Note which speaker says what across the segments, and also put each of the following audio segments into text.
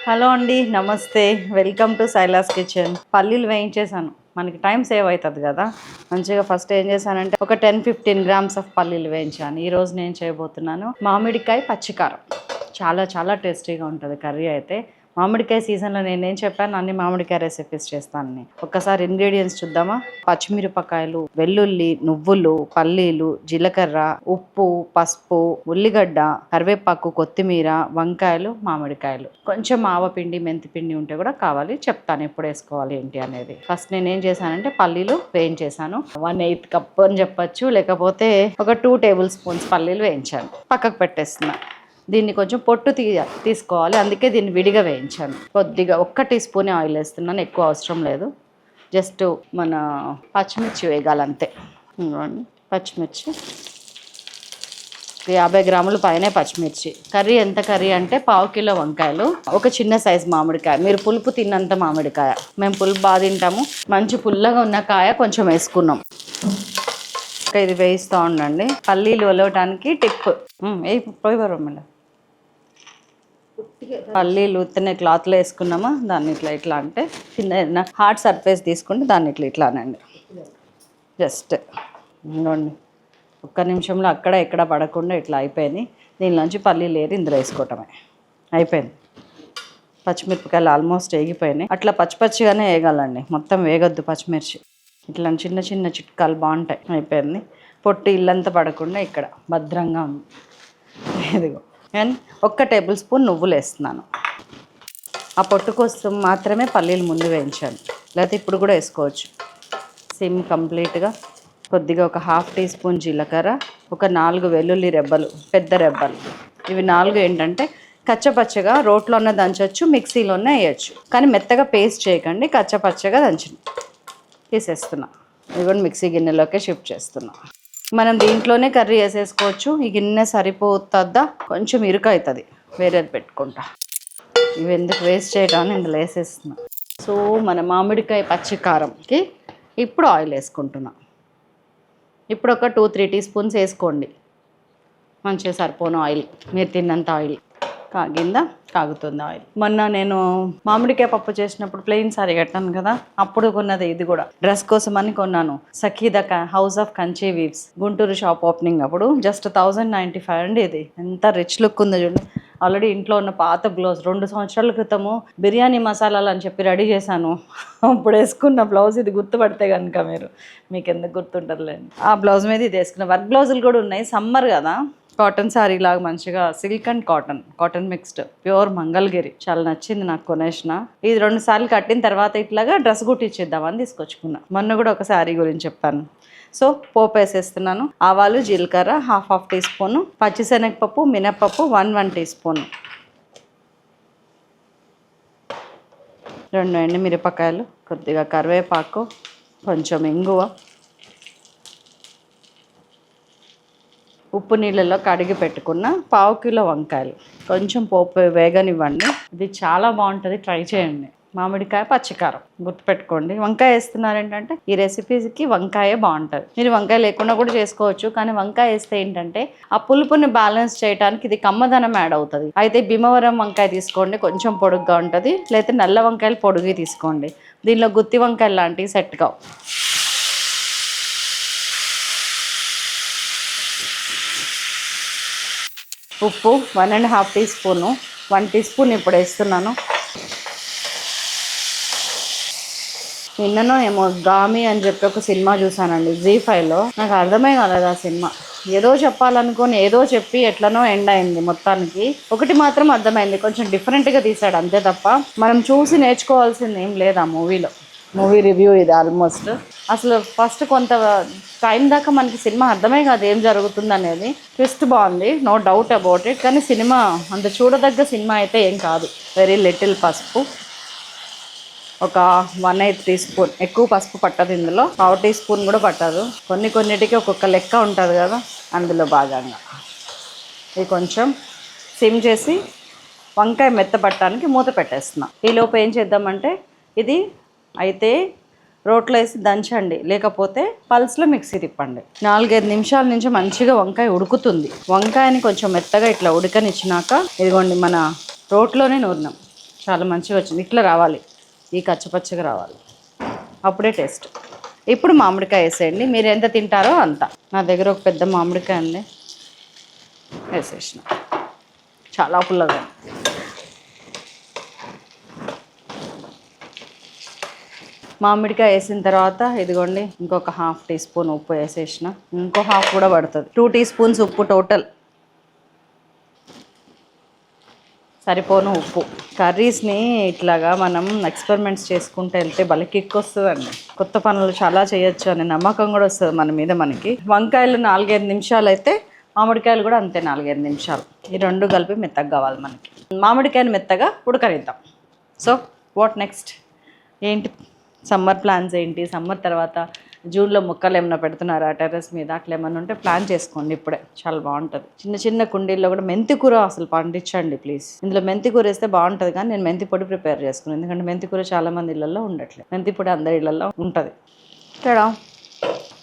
Speaker 1: Hello అండి, నమస్తే. Welcome to Silas kitchen. పల్లీలు వేయించేసాను, మనకి టైం సేవ్ అవుతుంది కదా. మంచిగా ఫస్ట్ ఏం చేశానంటే ఒక 10-15 గ్రామ్స్ ఆఫ్ పల్లీలు వేయించాను. ఈరోజు నేను చేయబోతున్నాను మామిడికాయ పచ్చికారం. చాలా చాలా టేస్టీగా ఉంటుంది కర్రీ అయితే. మామిడికాయ సీజన్లో నేనేం చెప్పాను, అన్ని మామిడికాయ రెసిపీస్ చేస్తాను. ఒక్కసారి ఇంగ్రీడియంట్స్ చూద్దామా. పచ్చిమిరపకాయలు, వెల్లుల్లి, నువ్వులు, పల్లీలు, జీలకర్ర, ఉప్పు, పసుపు, ఉల్లిగడ్డ, కరివేపాకు, కొత్తిమీర, వంకాయలు, మామిడికాయలు, కొంచెం ఆవపిండి, మెంతిపిండి ఉంటే కూడా కావాలి, చెప్తాను ఎప్పుడు వేసుకోవాలి ఏంటి అనేది. ఫస్ట్ నేను ఏం చేశానంటే పల్లీలు వేయించేసాను. 1/8 కప్ అని చెప్పచ్చు, లేకపోతే ఒక 2 టేబుల్ స్పూన్స్ పల్లీలు వేయించాను. పక్కకు పెట్టేస్తున్నా. దీన్ని కొంచెం పొట్టు తీసుకోవాలి, అందుకే దీన్ని విడిగా వేయించాను. కొద్దిగా 1 టీ స్పూన్ ఆయిల్ వేస్తున్నాను, ఎక్కువ అవసరం లేదు. జస్ట్ మన పచ్చిమిర్చి వేగాలంతే. పచ్చిమిర్చి 50 గ్రాముల పైనే పచ్చిమిర్చి. కర్రీ ఎంత కర్రీ అంటే 1/2 కిలో వంకాయలు, ఒక చిన్న సైజు మామిడికాయ. మీరు పులుపు తిన్నంత మామిడికాయ, మేము పులుపు బాగా తింటాము. మంచి పుల్లగా ఉన్న కాయ కొంచెం వేసుకున్నాం. ఇది వేయిస్తూ ఉండండి. పల్లీలు ఒలవటానికి టిప్ పోయి పల్లీలు ఉత్తనే క్లాత్లో వేసుకున్నామా, దాన్ని ఇట్లా అంటే చిన్న హార్డ్ సర్ఫేస్ తీసుకుంటే దాన్ని ఇట్లా అనండి. జస్ట్ ఇంకోండి, 1 నిమిషంలో అక్కడ ఎక్కడ పడకుండా ఇట్లా అయిపోయింది. దీనిలోంచి పల్లీలు ఏరి ఇందులో వేసుకోవటమే అయిపోయింది. పచ్చిమిరపకాయలు ఆల్మోస్ట్ వేగిపోయినాయి. అట్లా పచ్చిగానే వేగాలండి, మొత్తం వేగొద్దు పచ్చిమిర్చి. ఇట్లా చిన్న చిన్న చిట్కాలు బాగుంటాయి. అయిపోయింది. పొట్టు ఇల్లంతా పడకుండా ఇక్కడ భద్రంగా ఉంది. ఇదిగో నేను 1 టేబుల్ స్పూన్ నువ్వులు వేస్తున్నాను. ఆ పొట్టు కోసం మాత్రమే పల్లీలు ముందు వేయించాను, లేకపోతే ఇప్పుడు కూడా వేసుకోవచ్చు. సిమ్ కంప్లీట్గా. కొద్దిగా ఒక 1/2 టీ స్పూన్ జీలకర్ర, ఒక 4 వెల్లుల్లి రెబ్బలు, పెద్ద రెబ్బలు. ఇవి 4 ఏంటంటే కచ్చపచ్చగా రోట్లోనే దంచవచ్చు, మిక్సీలోనే వేయచ్చు. కానీ మెత్తగా పేస్ట్ చేయకండి, కచ్చపచ్చగా తీసేస్తున్నా. ఇవన్నీ మిక్సీ గిన్నెలోకే షిఫ్ట్ చేస్తున్నా. మనం దీంట్లోనే కర్రీ వేసేసుకోవచ్చు. ఈ గిన్నె సరిపోతుందా, కొంచెం ఇరుక అవుతుంది, వేరేది పెట్టుకుంటా. ఇవి ఎందుకు వేస్ట్ చేయడానికి ఇందులో వేసేస్తున్నా. సో మన మామిడికాయ పచ్చికారంకి ఇప్పుడు ఆయిల్ వేసుకుంటున్నా. ఇప్పుడు ఒక 2-3 టీ స్పూన్స్ వేసుకోండి, మంచిగా సరిపోను ఆయిల్, మీరు తిన్నంత ఆయిల్. కాగుతుంది ఆయిల్. మొన్న నేను మామిడికాయ పప్పు చేసినప్పుడు ప్లెయిన్ సారీ కట్టాను కదా, అప్పుడు కొన్నది. ఇది కూడా డ్రెస్ కోసం అని కొన్నాను. Sakhida house of Kanchi weaves Guntur shop opening అప్పుడు జస్ట్ 1095 అండి. ఇది ఎంత రిచ్ లుక్ ఉందో చూడండి. ఆల్రెడీ ఇంట్లో ఉన్న పాత బ్లౌజ్ 2 సంవత్సరాల క్రితము బిర్యానీ మసాలాలు అని చెప్పి రెడీ చేశాను. అప్పుడు వేసుకున్న బ్లౌజ్ ఇది. గుర్తుపడితే కనుక మీకు ఎందుకు గుర్తుంటుందిలేండి. ఆ బ్లౌజ్ మీద ఇది వేసుకున్న. వర్క్ బ్లౌజులు కూడా ఉన్నాయి, సమ్మర్ కదా. కాటన్ శారీ లాగా మంచిగా silk and cotton mixed, pure Mangalagiri. చాలా నచ్చింది నాకు, కొనేసిన. ఇది 2 సార్లు కట్టిన తర్వాత ఇట్లాగా డ్రెస్ కుట్టించేద్దామని తీసుకొచ్చుకున్నా. మొన్న కూడా ఒక శారీ గురించి చెప్పాను. సో పోపు వేసేస్తున్నాను. ఆవాలు, జీలకర్ర 1/2 టీ స్పూను, పచ్చిశనగపప్పు, మినప్పప్పు 1 టీ స్పూన్, 2 ఎండుమిరపకాయలు, కొద్దిగా కరివేపాకు, కొంచెం ఇంగువ, ఉప్పు నీళ్ళలో కడిగి పెట్టుకున్న 1/2 కిలో వంకాయలు. కొంచెం పోపు వేగనివ్వండి. ఇది చాలా బాగుంటుంది, ట్రై చేయండి. మామిడికాయ పచ్చికారం గుర్తుపెట్టుకోండి. వంకాయ వేస్తున్నారేంటంటే ఈ రెసిపీస్కి వంకాయ బాగుంటుంది. మీరు వంకాయ లేకుండా కూడా చేసుకోవచ్చు, కానీ వంకాయ వేస్తే ఏంటంటే ఆ పులుపుని బ్యాలెన్స్ చేయడానికి ఇది కమ్మదనం యాడ్ అవుతుంది. అయితే భీమవరం వంకాయ తీసుకోండి, కొంచెం పొడుగ్గా ఉంటుంది. లేకపోతే నల్ల వంకాయలు పొడుగు తీసుకోండి. దీనిలో గుత్తి వంకాయలు లాంటివి సెట్ కావు. ఉప్పు 1.5 టీ స్పూను, 1 టీ స్పూన్ ఇప్పుడు వేస్తున్నాను. నిన్ననో ఏమో గామి అని చెప్పి ఒక సినిమా చూసానండి ZEE5లో. నాకు అర్థమే కాలేదు ఆ సినిమా. ఏదో చెప్పాలనుకొని ఏదో చెప్పి ఎట్లనో ఎండ్ అయింది మొత్తానికి. ఒకటి మాత్రం అర్థమైంది, కొంచెం డిఫరెంట్గా తీసాడు అంతే తప్ప మనం చూసి నేర్చుకోవాల్సింది ఏం లేదు ఆ మూవీలో. మూవీ రివ్యూ ఇది ఆల్మోస్ట్. అసలు ఫస్ట్ కొంత టైం దాకా మనకి సినిమా అర్థమే కాదు ఏం జరుగుతుంది అనేది. ట్విస్ట్ బాగుంది, నో డౌట్ అబౌట్ ఇట్. కానీ సినిమా అంత చూడదగ్గ సినిమా అయితే ఏం కాదు. వెరీ లిటిల్ పసుపు, ఒక 1/8 టీ స్పూన్. ఎక్కువ పసుపు పట్టదు ఇందులో, 1/2 టీ స్పూన్ కూడా పట్టదు. కొన్నిటికి ఒక్కొక్క లెక్క ఉంటుంది కదా, అందులో భాగంగా. ఇది కొంచెం సిమ్ చేసి వంకాయ మెత్తపట్టడానికి మూత పెట్టేస్తున్నాం. ఈలోపు ఏం చేద్దామంటే ఇది అయితే రోట్లో వేసి దంచండి, లేకపోతే పల్స్లో మిక్సీ తిప్పండి. 4-5 నిమిషాల నుంచి మంచిగా వంకాయ ఉడుకుతుంది. వంకాయని కొంచెం మెత్తగా ఇట్లా ఉడకనిచ్చినాక ఇదిగోండి మన రోట్లోనే నూరినాం. చాలా మంచిగా వచ్చింది. ఇట్లా రావాలి, ఈ కచ్చపచ్చగా రావాలి, అప్పుడే టేస్ట్. ఇప్పుడు మామిడికాయ వేసేయండి, మీరు ఎంత తింటారో అంత. నా దగ్గర ఒక పెద్ద మామిడికాయ ఉంది, వేసేసిన. చాలా పుల్లగా. మామిడికాయ వేసిన తర్వాత ఇదిగోండి ఇంకొక 1/2 టీ స్పూన్ ఉప్పు వేసేసిన. ఇంకో హాఫ్ కూడా పడుతుంది. 2 టీ స్పూన్స్ ఉప్పు టోటల్. సరిపోను ఉప్పు. కర్రీస్ని ఇట్లాగా మనం ఎక్స్పెరిమెంట్స్ చేసుకుంటూ వెళ్తే భలే కిక్ వస్తుందండి. కొత్త పనులు చాలా చేయొచ్చు అనే నమ్మకం కూడా వస్తుంది మన మీద మనకి. వంకాయలు 4-5 నిమిషాలు అయితే మామిడికాయలు కూడా అంతే 4-5 నిమిషాలు. ఈ రెండు కలిపి మెత్తగా కావాలి మనకి. మామిడికాయని మెత్తగా ఉడకనిద్దాం. So what next? ఏంటి సమ్మర్ ప్లాన్స్ ఏంటి? సమ్మర్ తర్వాత జూన్లో మొక్కలు ఏమైనా పెడుతున్నారా టెర్రస్ మీద? అట్లా ఏమైనా ఉంటే ప్లాన్ చేసుకోండి ఇప్పుడే, చాలా బాగుంటుంది. చిన్న చిన్న కుండీల్లో కూడా మెంతి కూర అసలు పండించండి ప్లీజ్. ఇందులో మెంతి కూర వేస్తే బాగుంటుంది, కానీ నేను మెంతి పొడి ప్రిపేర్ చేసుకున్నాను. ఎందుకంటే మెంతి కూర చాలా మంది ఇళ్ళల్లో ఉండట్లేదు, మెంతి పొడి అందరి ఇళ్ళల్లో ఉంటుంది. ఇక్కడ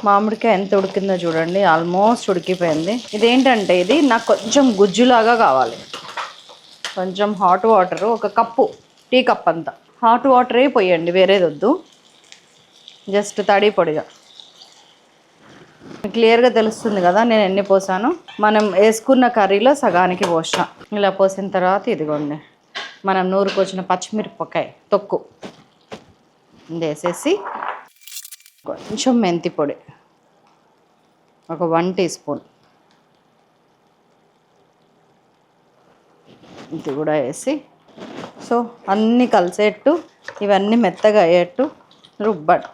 Speaker 1: మామిడికాయ ఎంత ఉడికిందో చూడండి, ఆల్మోస్ట్ ఉడికిపోయింది. ఇదేంటంటే ఇది నాకు కొంచెం గుజ్జులాగా కావాలి. కొంచెం హాట్ వాటర్, ఒక కప్పు, టీ కప్ అంతా హాట్ వాటరే పోయండి, వేరేది వద్దు. జస్ట్ తడి పొడిగా. క్లియర్గా తెలుస్తుంది కదా నేను ఎన్ని పోసాను. మనం వేసుకున్న కర్రీలో సగానికి పోసిన. ఇలా పోసిన తర్వాత ఇదిగోండి మనం నూరుకొచ్చిన పచ్చిమిరపకాయ తొక్కు వేసేసి కొంచెం మెంతి పొడి ఒక 1 టీ స్పూన్ ఇది కూడా వేసి, సో అన్నీ కలిసేట్టు ఇవన్నీ మెత్తగా అయ్యేట్టు రుబ్బడు.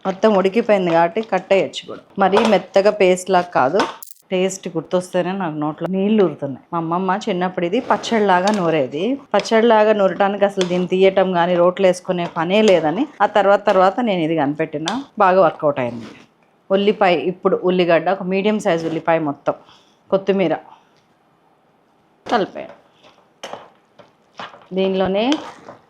Speaker 1: మొత్తం ఉడికిపోయింది కాబట్టి కట్టేయచ్చు కూడా. మరీ మెత్తగా పేస్ట్ లాగా కాదు. టేస్ట్ గుర్తొస్తేనే నాకు నోట్లో నీళ్ళు ఊరుతున్నాయి. మా అమ్మమ్మ చిన్నప్పుడు ఇది పచ్చడిలాగా నూరేది. పచ్చడిలాగా నూరటానికి అసలు దీన్ని తీయటం కానీ రోట్లో వేసుకునే పనే లేదని ఆ తర్వాత నేను ఇది కనిపెట్టిన, బాగా వర్కౌట్ అయింది. ఉల్లిపాయ, ఇప్పుడు ఉల్లిగడ్డ ఒక మీడియం సైజ్ ఉల్లిపాయ మొత్తం, కొత్తిమీర కలిపాను. దీనిలోనే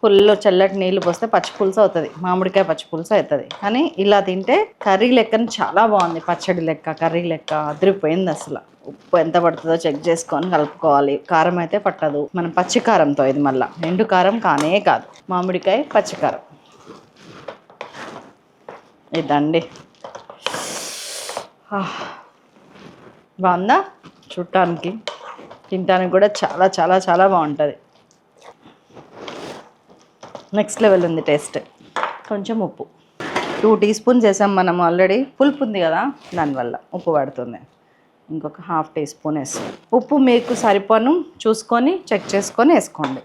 Speaker 1: ఫుల్ చల్లటి నీళ్ళు పోస్తే పచ్చి పులుసు అవుతుంది, మామిడికాయ పచ్చి పులుసు అవుతుంది. కానీ ఇలా తింటే కర్రీ లెక్కన చాలా బాగుంది. పచ్చడి లెక్క, కర్రీ లెక్క అదిరిపోయింది అసలు. ఉప్పు ఎంత పడుతుందో చెక్ చేసుకొని కలుపుకోవాలి. కారం అయితే పట్టదు. మనం పచ్చి కారంతో, ఇది మళ్ళీ ఎండు కారం కానే కాదు, మామిడికాయ పచ్చి కారం. ఇదండి, బాగుందా? చూడటానికి, తినడానికి కూడా చాలా చాలా చాలా బాగుంటుంది. నెక్స్ట్ లెవెల్ ఉంది టేస్ట్. కొంచెం ఉప్పు, 2 టీ స్పూన్స్ వేసాం మనం ఆల్రెడీ. పులుపు ఉంది కదా, దానివల్ల ఉప్పు పడుతుంది. ఇంకొక 1/2 టీ స్పూన్ వేస్తాం. ఉప్పు మీకు సరిపోను చూసుకొని చెక్ చేసుకొని వేసుకోండి.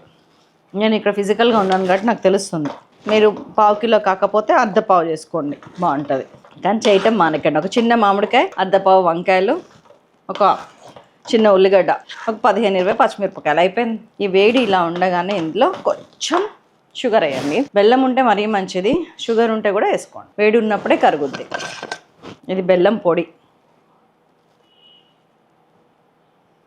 Speaker 1: నేను ఇక్కడ ఫిజికల్గా ఉన్నాను కాబట్టి నాకు తెలుస్తుంది. మీరు 1/2 కిలో కాకపోతే 1/2 పావు చేసుకోండి, బాగుంటుంది. కానీ చేయటం మానకండి. ఒక చిన్న మామిడికాయ, 1/2 పావు వంకాయలు, ఒక చిన్న ఉల్లిగడ్డ, ఒక 15-20 పచ్చిమిరపకాయలు, అయిపోయింది. ఈ వేడి ఇలా ఉండగానే ఇందులో కొంచెం షుగర్ వేయండి. బెల్లం ఉంటే మరీ మంచిది, షుగర్ ఉంటే కూడా వేసుకోండి. వేడి ఉన్నప్పుడే కరుగుద్ది. ఇది బెల్లం పొడి.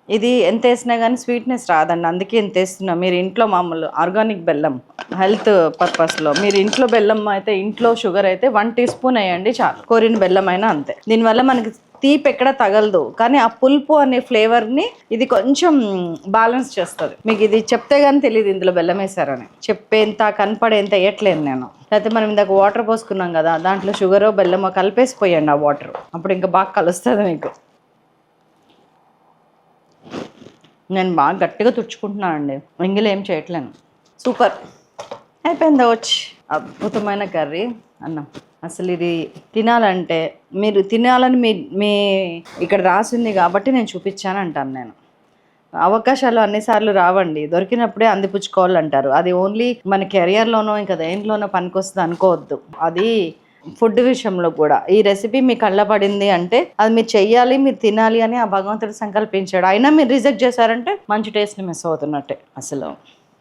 Speaker 1: ఇది ఎంత వేసినా కానీ స్వీట్నెస్ రాదండి, అందుకే ఎంత వేస్తున్నా. మీరు ఇంట్లో మామూలు ఆర్గానిక్ బెల్లం, హెల్త్ పర్పస్లో మీరు ఇంట్లో బెల్లం అయితే, ఇంట్లో షుగర్ అయితే 1 టీ స్పూన్ వేయండి చాలు. కోరిన బెల్లం అయినా అంతే. దీనివల్ల మనకి తీపి ఎక్కడ తగలదు, కానీ ఆ పులుపు అనే ఫ్లేవర్ని ఇది కొంచెం బ్యాలెన్స్ చేస్తుంది. మీకు ఇది చెప్తే కానీ తెలియదు ఇందులో బెల్లం వేసారని. చెప్పేంత కనపడేంత వేయట్లేదు నేను. లేకపోతే మనం ఇందాక వాటర్ పోసుకున్నాం కదా, దాంట్లో షుగరో బెల్లమో కలిపేసిపోయండి ఆ వాటర్, అప్పుడు ఇంకా బాగా కలుస్తుంది మీకు. నేను బాగా గట్టిగా తుడుచుకుంటున్నానండి, ఎంగిల్ ఏం చేయట్లేను. సూపర్ అయిపోయిందా? వచ్చి అద్భుతమైన కర్రీ అన్నం. అసలు ఇది తినాలంటే, మీరు తినాలని మీ ఇక్కడ రాసింది కాబట్టి నేను చూపించాను అంటాను. నేను అవకాశాలు అన్నిసార్లు రావండి, దొరికినప్పుడే అందిపుచ్చుకోవాలంటారు. అది ఓన్లీ మన కెరియర్లోనో ఇంకా దేంట్లోనో పనికొస్తుంది అనుకోవద్దు. అది ఫుడ్ విషయంలో కూడా ఈ రెసిపీ మీకు కళ్ళబడింది అంటే అది మీరు చెయ్యాలి, మీరు తినాలి అని ఆ భగవంతుడు సంకల్పించాడు. అయినా మీరు రిజెక్ట్ చేశారంటే మంచి టేస్ట్ని మిస్ అవుతున్నట్టే. అసలు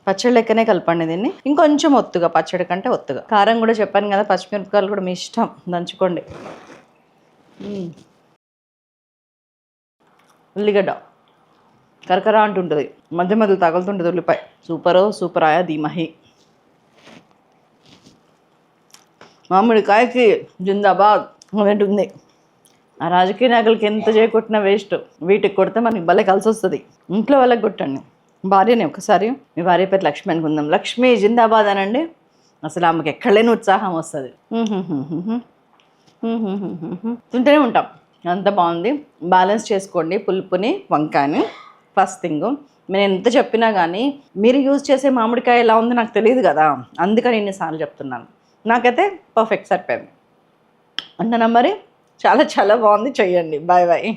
Speaker 1: పచ్చడి లెక్కనే కలపండి దీన్ని. ఇంకొంచెం ఒత్తుగా, పచ్చడి కంటే ఒత్తుగా. కారం కూడా చెప్పాను కదా, పచ్చిమిరపకాయలు కూడా మీ ఇష్టం, దంచుకోండి. ఉల్లిగడ్డ కరకర అంటుంటుంది, మధ్య మధ్యలో తగులుతుంటుంది ఉల్లిపాయ. సూపరాయ ధీమహి. మామిడికాయకి జిందాబాద్ అనేది ఉంది. ఆ రాజకీయ నాయకులకి ఎంత చేయకొట్టినా వేస్ట్. వీటికి కొడితే మనకి భలే కలిసి వస్తుంది. ఇంట్లో వాళ్ళకి కొట్టండి, భార్యని ఒకసారి మీ భార్య పేరు లక్ష్మి అనుకుందాం. లక్ష్మి జిందాబాద్ అనండి. అసలు ఆమెకి ఎక్కడలేని ఉత్సాహం వస్తుంది. తింటూనే ఉంటాం. అంత బాగుంది. బ్యాలెన్స్ చేసుకోండి పులుపుని వంకాయని. ఫస్ట్ థింగ్, నేను ఎంత చెప్పినా కానీ మీరు యూజ్ చేసే మామిడికాయ ఎలా ఉందో నాకు తెలియదు కదా, అందుకని ఇన్నిసార్లు చెప్తున్నాను. నాకైతే పర్ఫెక్ట్ సరిపోయింది అంటనా మరి. చాలా చాలా బాగుంది. చెయ్యండి. Bye bye.